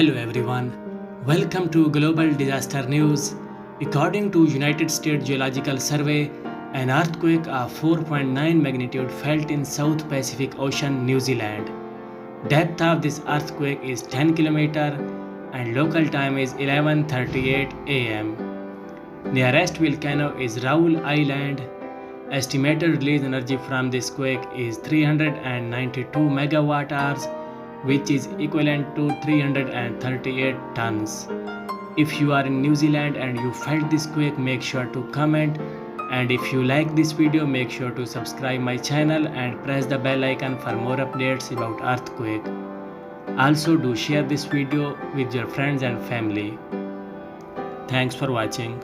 Hello everyone. Welcome to Global Disaster News. According to United States Geological Survey, an earthquake of 4.9 magnitude felt in South Pacific Ocean, New Zealand. Depth of this earthquake is 10 km and local time is 11:38 am. Nearest volcano is Raoul Island. Estimated release energy from this quake is 392 megawatt hours, which is equivalent to 338 tons. If you are in New Zealand and you felt this quake, make sure to comment, and if you like this video, make sure to subscribe my channel and press the bell icon for more updates about earthquake. Also do share this video with your friends and family. Thanks for watching.